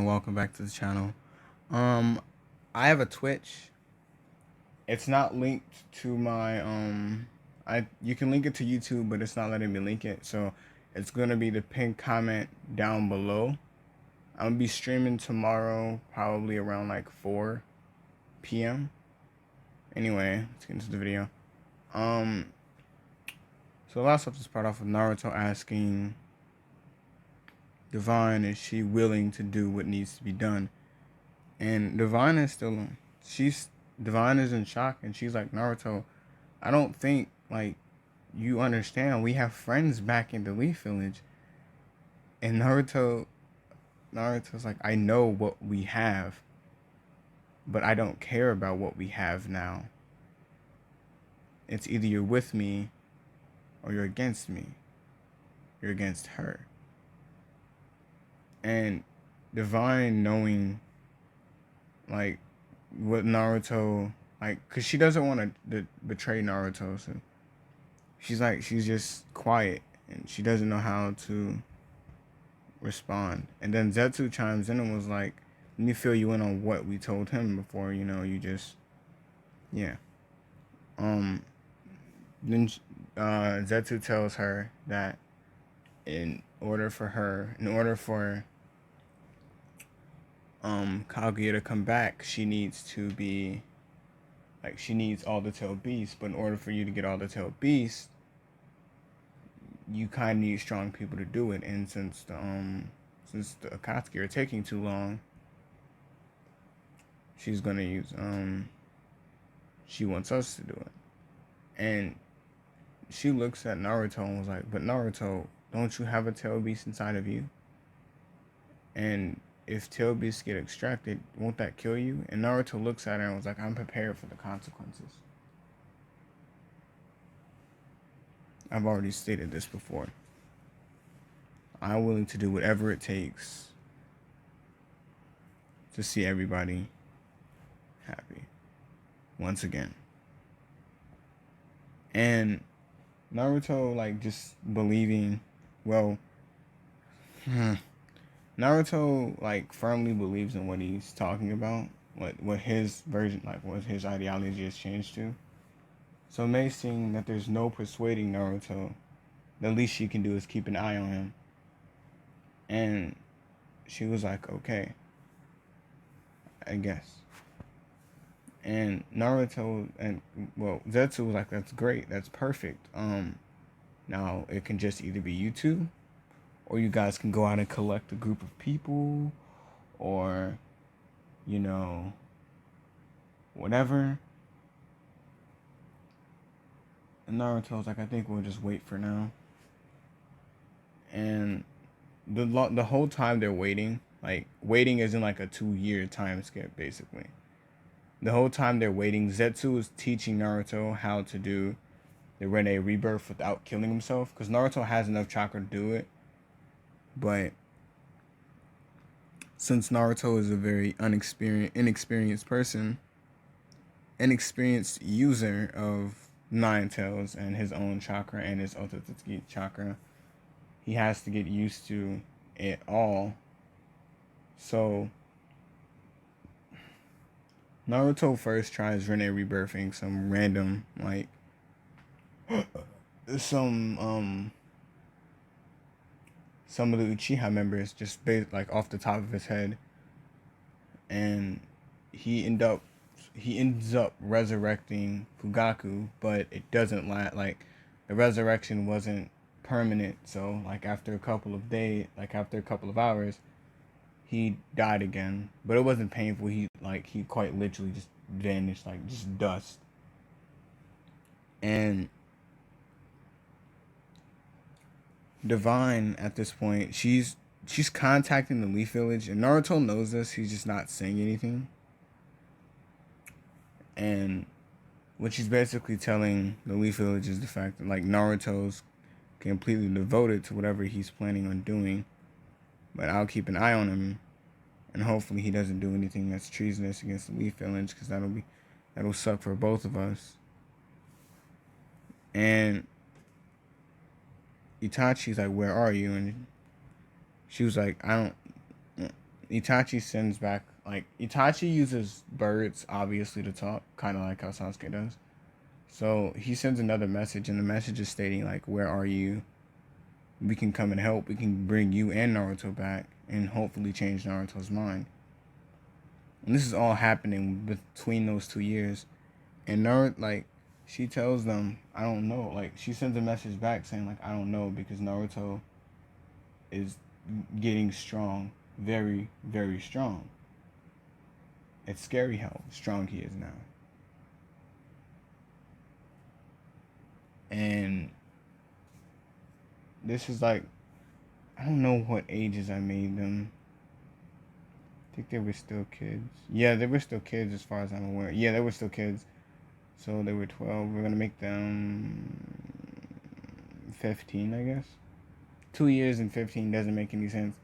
Welcome back to the channel. I have a Twitch. It's not linked to my you can link it to YouTube, but it's not letting me link it. So it's gonna be the pinned comment down below. I'm gonna be streaming tomorrow, probably around like 4 p.m. Anyway, let's get into the video. So last up to start off with Naruto asking Divine, is she willing to do what needs to be done? And Divine is still, Divine is in shock, and she's like, Naruto, I don't think, like, you understand. We have friends back in the Leaf Village. And Naruto's like, I know what we have, but I don't care about what we have now. It's either you're with me or you're against me. You're against her. And Divine knowing, like, what Naruto, like, because she doesn't want to betray Naruto, so she's just quiet, and she doesn't know how to respond. And then Zetsu chimes in and was like, let me fill you in on what we told him before, you just, yeah. Then Zetsu tells her that in order for Kaguye to come back, she needs to be, like, she needs all the tailed beasts, but in order for you to get all the tailed beasts, you kind of need strong people to do it. And since the Akatsuki are taking too long, she's gonna use she wants us to do it. And she looks at Naruto and was like, but Naruto, don't you have a tailed beast inside of you? And if tail beasts get extracted, won't that kill you? And Naruto looks at her and was like, I'm prepared for the consequences. I've already stated this before. I'm willing to do whatever it takes to see everybody happy once again. And Naruto, like, just believing, well, Naruto, like, firmly believes in what he's talking about, what his version, like, what his ideology has changed to. So Mei, seeing that there's no persuading Naruto, the least she can do is keep an eye on him. And she was like, okay, I guess. And Naruto and, well, Zetsu was like, that's great, that's perfect. Now it can just either be you two, or you guys can go out and collect a group of people, or, whatever. And Naruto's like, I think we'll just wait for now. And the whole time they're waiting, like, waiting isn't like a 2-year time skip, basically. The whole time they're waiting, Zetsu is teaching Naruto how to do the rebirth without killing himself, because Naruto has enough chakra to do it. But since Naruto is a very inexperienced person, inexperienced user of Nine Tails and his own chakra and his Otsutsuki chakra, he has to get used to it all. So Naruto first tries rebirthing some random, like, some of the Uchiha members, just based, like, off the top of his head, and he ends up resurrecting Fugaku, but it doesn't last. Like, the resurrection wasn't permanent, so, like, after a couple of hours, he died again. But it wasn't painful. He quite literally just vanished, like, just dust. And Divine, at this point, she's contacting the Leaf Village, and Naruto knows this. He's just not saying anything. And what she's basically telling the Leaf Village is the fact that, like, Naruto's completely devoted to whatever he's planning on doing, but I'll keep an eye on him, And hopefully he doesn't do anything that's treasonous against the Leaf Village, because that'll suck for both of us. And Itachi's like, "Where are you?" And she was like, "I don't." Itachi sends back, like, Itachi uses birds obviously to talk, kind of like how Sasuke does. So he sends another message, and the message is stating like, "Where are you? We can come and help. We can bring you and Naruto back, and hopefully change Naruto's mind." And this is all happening between those 2 years. And Naruto, like, she tells them, "I don't know." Like, she sends a message back saying like, "I don't know," because Naruto is getting strong, very, very strong. It's scary how strong he is now. And this is like, I don't know what ages I made them. I think they were still kids. Yeah, they were still kids as far as I'm aware. Yeah, they were still kids. So they were 12. We're going to make them 15, I guess. 2 years and 15 doesn't make any sense.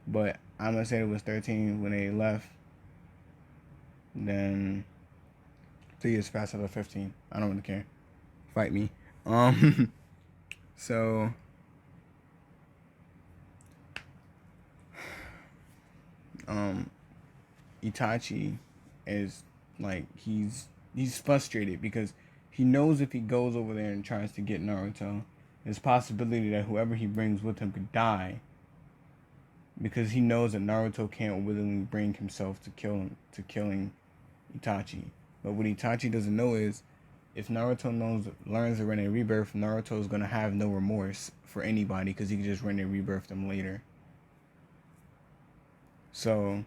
But I'm going to say it was 13 when they left. Then 2 years passed out of 15. I don't really care. Fight me. Um, so um, Itachi is like, he's frustrated because he knows if he goes over there and tries to get Naruto, there's possibility that whoever he brings with him could die, because he knows that Naruto can't willingly bring himself to killing Itachi. But what Itachi doesn't know is, if Naruto learns to run a rebirth, Naruto is gonna have no remorse for anybody because he can just run a rebirth them later. So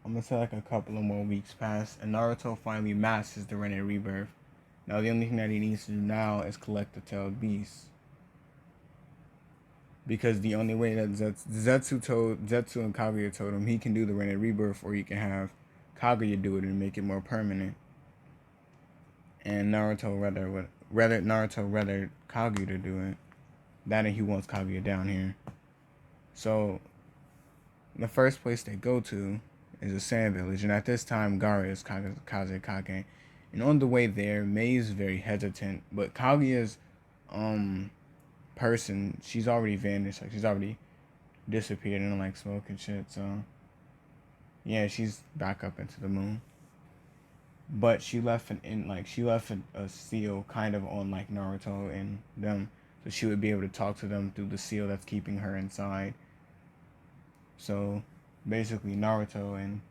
I'm gonna say like a couple of more weeks pass, and Naruto finally masters the Ren Rebirth. Now the only thing that he needs to do now is collect the tailed beast, because the only way that Zetsu and Kaguya told him he can do the Ren Rebirth, or you can have Kaguya do it and make it more permanent. And Naruto rather Kaguya to do it. That, and he wants Kaguya down here. So the first place they go to is a sand village, and at this time Gaara is Kazekage. And on the way there, Mei is very hesitant, but Kaguya's person, she's already vanished, like she's already disappeared in like smoke and shit. So yeah, she's back up into the moon. But she left she left a seal kind of on like Naruto and them, so she would be able to talk to them through the seal that's keeping her inside. So basically, Naruto and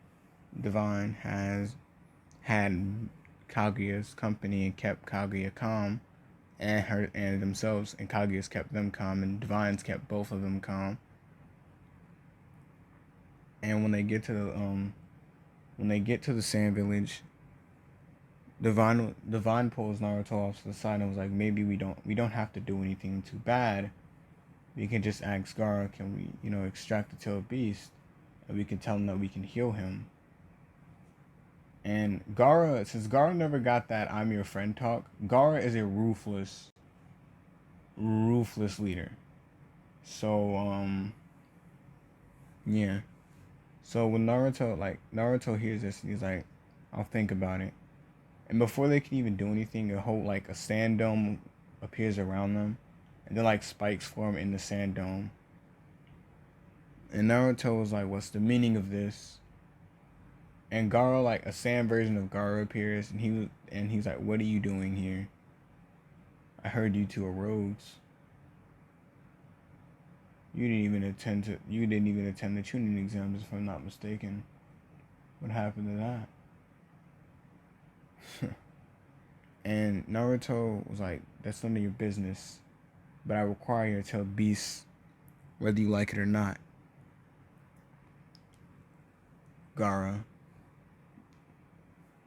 Divine has had Kaguya's company and kept Kaguya calm, and themselves, and Kaguya's kept them calm, and Divine's kept both of them calm. And when they get to the sand village, Divine pulls Naruto off to the side and was like, maybe we don't have to do anything too bad. We can just ask Gaara, can we, extract the tailed beast, and we can tell him that we can heal him. And Gaara, since Gaara never got that "I'm your friend" talk, Gaara is a ruthless leader. So yeah. So when Naruto hears this, he's like, "I'll think about it." And before they can even do anything, a sand dome appears around them, and then like spikes form in the sand dome. And Naruto was like, "What's the meaning of this?" And Gaara, like a sand version of Gaara, appears, and he's like, "What are you doing here? I heard you two are rogues. You didn't even attend the tuning exams, if I'm not mistaken. What happened to that?" And Naruto was like, "That's none of your business, but I require you to tell Beast whether you like it or not." Gaara.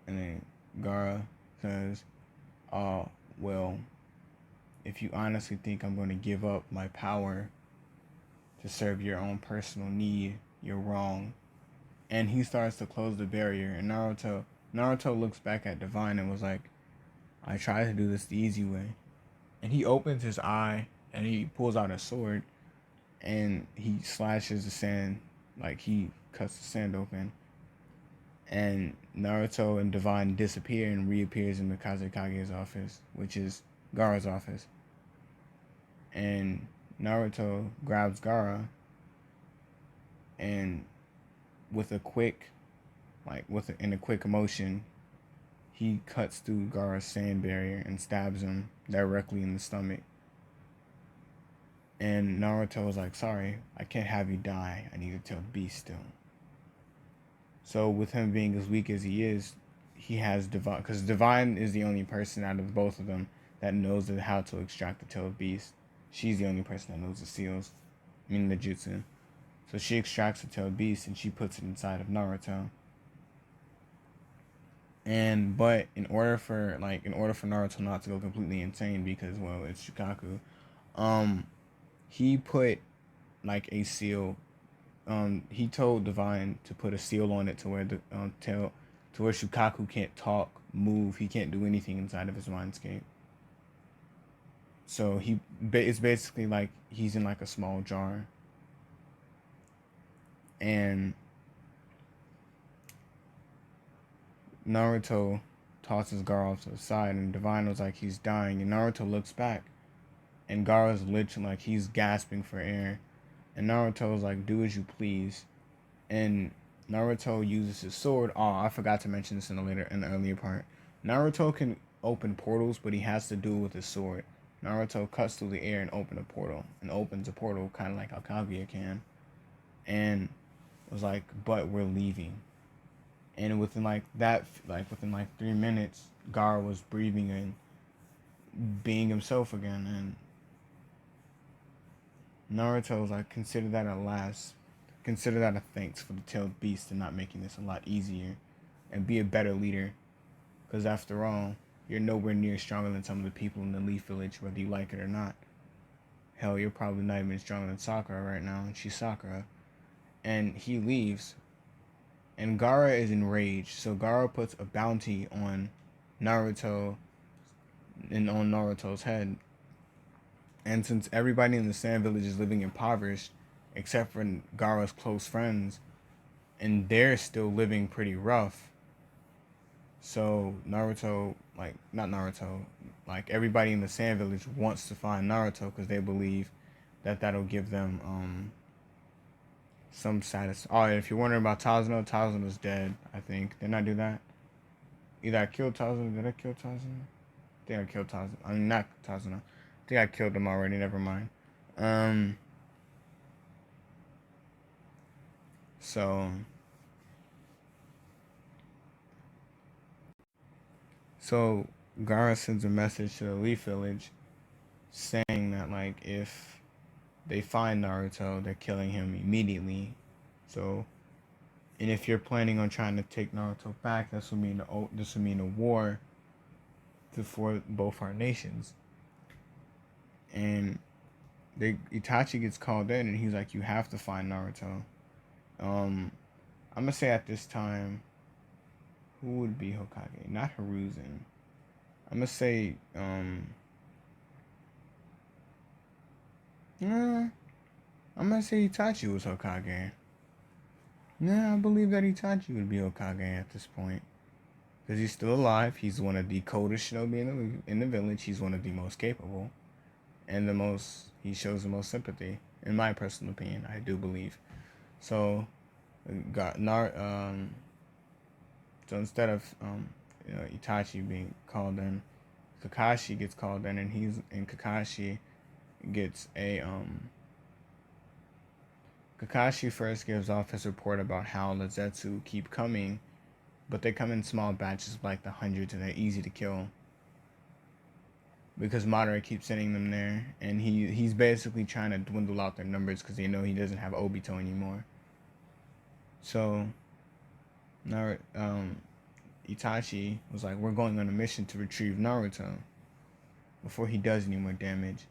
And then Gaara says, "Oh, well, if you honestly think I'm going to give up my power to serve your own personal need, you're wrong." And he starts to close the barrier, and Naruto looks back at Divine and was like, "I tried to do this the easy way." And he opens his eye and he pulls out a sword and he slashes the sand like he cuts the sand open, and Naruto and Divine disappear and reappears in the Kazekage's office, which is Gaara's office. And Naruto grabs Gaara, and with a quick, in a quick motion, he cuts through Gaara's sand barrier and stabs him directly in the stomach. And Naruto was like, "Sorry, I can't have you die. I need to tell Beast still." So with him being as weak as he is, he has Divine, because Divine is the only person out of both of them that knows how to extract the tail of Beast. She's the only person that knows the seals, meaning the jutsu. So she extracts the tail of Beast and she puts it inside of Naruto. But in order for Naruto not to go completely insane, because well, it's Shukaku, he put like a seal. He told Divine to put a seal on it to where the tail, to where Shukaku can't talk, move, he can't do anything inside of his mindscape. So it's basically like he's in like a small jar. And Naruto tosses Gaara off to the side, and Divine was like he's dying, and Naruto looks back, and Gaara's literally like he's gasping for air, and Naruto was like, "Do as you please," and Naruto uses his sword. Oh, I forgot to mention this in the earlier part. Naruto can open portals, but he has to do it with his sword. Naruto cuts through the air and opens a portal, kind of like how Kaguye can, and was like, "But we're leaving." And within like 3 minutes, Gaara was breathing and being himself again. And Naruto was like, consider that a thanks for the tailed beast and not making this a lot easier, and be a better leader. Because after all, you're nowhere near stronger than some of the people in the Leaf Village, whether you like it or not. Hell, you're probably not even stronger than Sakura right now, and she's Sakura. And he leaves, and Gaara is enraged. So Gaara puts a bounty on Naruto and on Naruto's head. And since everybody in the Sand Village is living impoverished, except for Gaara's close friends, and they're still living pretty rough, so Naruto, like, not Naruto, like everybody in the Sand Village wants to find Naruto because they believe that that'll give them some status. Oh, and if you're wondering about Tazuno's dead, I think. Didn't I do that? Either I killed Tazuno. Did I kill Tazuno? I think I killed Tazuno. I mean, not Tazuno. I think I killed him already. Never mind. So Gaara sends a message to the Leaf Village saying that, like, if they find Naruto, they're killing him immediately. So, and if you're planning on trying to take Naruto back, this will mean a war for both our nations. And Itachi gets called in, and he's like, "You have to find Naruto." I'm gonna say at this time, who would be Hokage? Not Hiruzen. I'm gonna say I'm gonna say Itachi was Hokage. Yeah, I believe that Itachi would be Hokage at this point. Because he's still alive. He's one of the coldest shinobi in the village. He's one of the most capable. And he shows the most sympathy. In my personal opinion, I do believe. So, so instead of Itachi being called in, Kakashi gets called in, and Kakashi gets a Kakashi first gives off his report about how the Zetsu keep coming, but they come in small batches of like the hundreds, and they're easy to kill. Because Madara keeps sending them there, and he's basically trying to dwindle out their numbers because they know he doesn't have Obito anymore. So, Itachi was like, "We're going on a mission to retrieve Naruto before he does any more damage."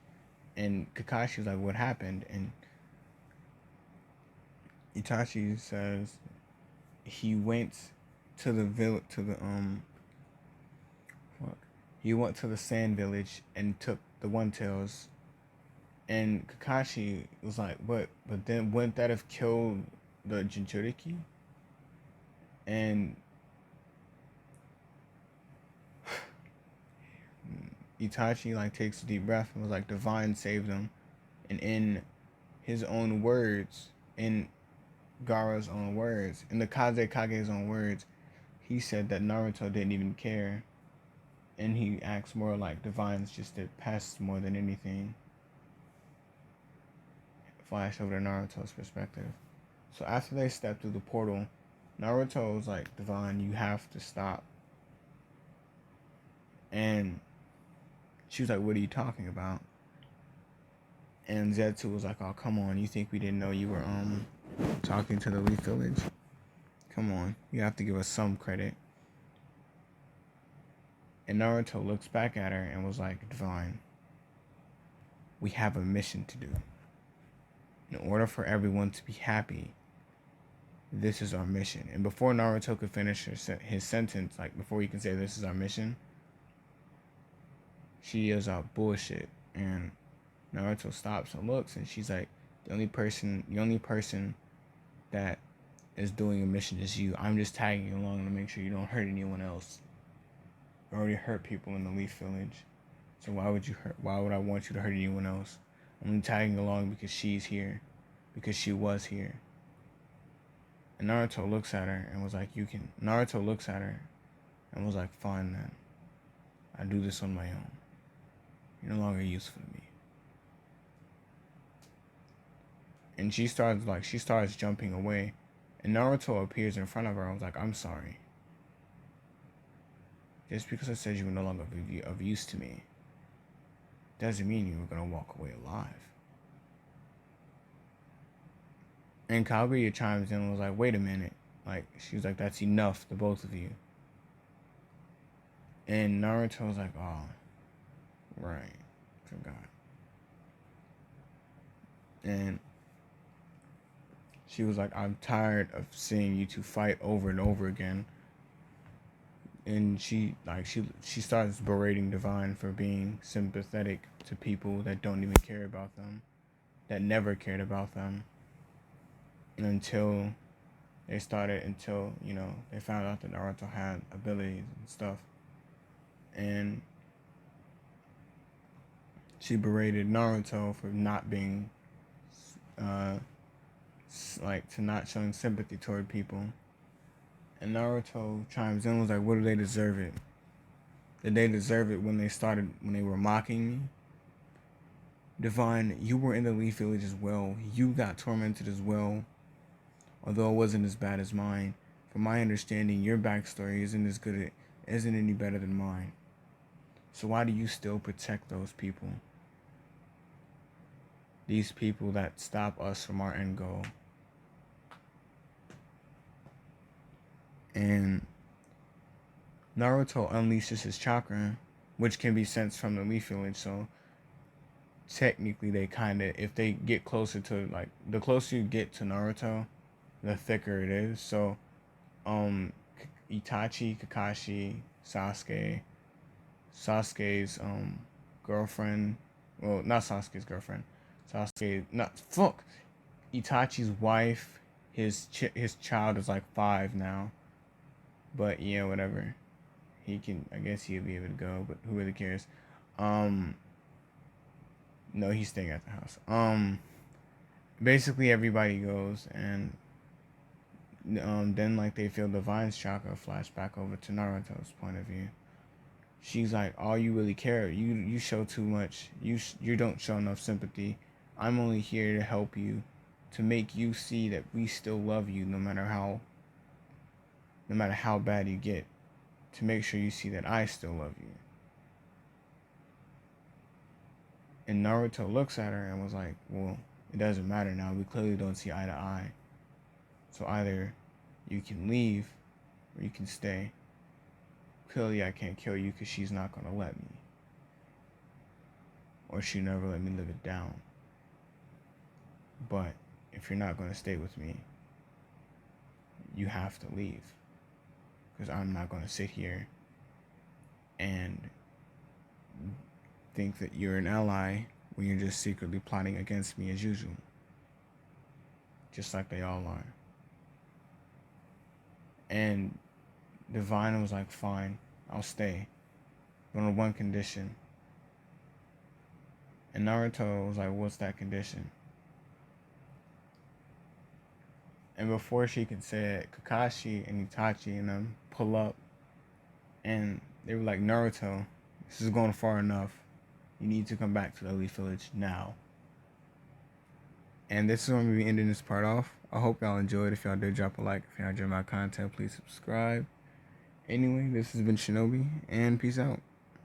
And Kakashi was like, "What happened?" And Itachi says he went to the he went to the Sand Village and took the One Tails. And Kakashi was like, "But then wouldn't that have killed the Jinchuriki, and Itachi like takes a deep breath and was like, "Divine saved him," and in his own words, in Gaara's own words, in the Kazekage's own words, he said that Naruto didn't even care, and he acts more like Divine's just did pests more than anything. Flash over to Naruto's perspective. So after they stepped through the portal, Naruto was like, "Divine, you have to stop." And she was like, "What are you talking about?" And Zetsu was like, "Oh, come on, you think we didn't know you were talking to the Leaf Village? Come on, you have to give us some credit." And Naruto looks back at her and was like, "Divine, we have a mission to do. In order for everyone to be happy, this is our mission." And before Naruto could finish his sentence, like before he can say this is our mission, she yells out bullshit. And Naruto stops and looks, and she's like, the only person that is doing a mission is you. I'm just tagging along to make sure you don't hurt anyone else. You already hurt people in the Leaf Village. So why would I want you to hurt anyone else? I'm only tagging along because she's here. Because she was here. And Naruto looks at her and was like, Naruto looks at her and was like, "Fine then. I do this on my own. You're no longer useful to me." And she starts jumping away. And Naruto appears in front of her and was like, "I'm sorry. Just because I said you were no longer of use to me doesn't mean you were going to walk away alive." And Kaguya chimes in and was like, "Wait a minute." Like, she was like, "That's enough, the both of you." And Naruto was like, "Oh, right. Forgot." And she was like, "I'm tired of seeing you two fight over and over again." And she starts berating Divine for being sympathetic to people that don't even care about them, that never cared about them until they found out that Naruto had abilities and stuff. And she berated Naruto for not being to not showing sympathy toward people. And Naruto chimes in and was like, "What do they deserve it? Did they deserve it when they were mocking me? Divine, you were in the Leaf Village as well. You got tormented as well. Although it wasn't as bad as mine. From my understanding, your backstory isn't any better than mine. So why do you still protect those people? These people that stop us from our end goal." And Naruto unleashes his chakra, which can be sensed from the Leaf Village. So technically, if they get closer to, like, the closer you get to Naruto, the thicker it is. So, Itachi, Kakashi, Sasuke's girlfriend. Well, not Sasuke's girlfriend. Itachi's wife. His child is like 5 now. But yeah, whatever. I guess he'll be able to go, but who really cares? No, he's staying at the house. Basically everybody goes, and then like they feel Divine's chakra flash back over to Naruto's point of view. She's like, "All you really care, you show too much. You don't show enough sympathy. I'm only here to help you, to make you see that we still love you no matter how bad you get, to make sure you see that I still love you." And Naruto looks at her and was like, "Well, it doesn't matter now. We clearly don't see eye to eye. So either you can leave or you can stay. Clearly I can't kill you because she's not going to let me. Or she never let me live it down. But if you're not going to stay with me, you have to leave. Because I'm not going to sit here and think that you're an ally when you're just secretly plotting against me as usual. Just like they all are." And Divine was like, fine, I'll stay, but on one condition. And Naruto was like, what's that condition? And before she could say it, Kakashi and Itachi and them pull up, and they were like, Naruto, this is going far enough. You need to come back to the Elite Village now. And this is when we ending this part off. I hope y'all enjoyed. If y'all did, drop a like. If y'all enjoyed my content, please subscribe. Anyway, this has been Shinobi, and peace out.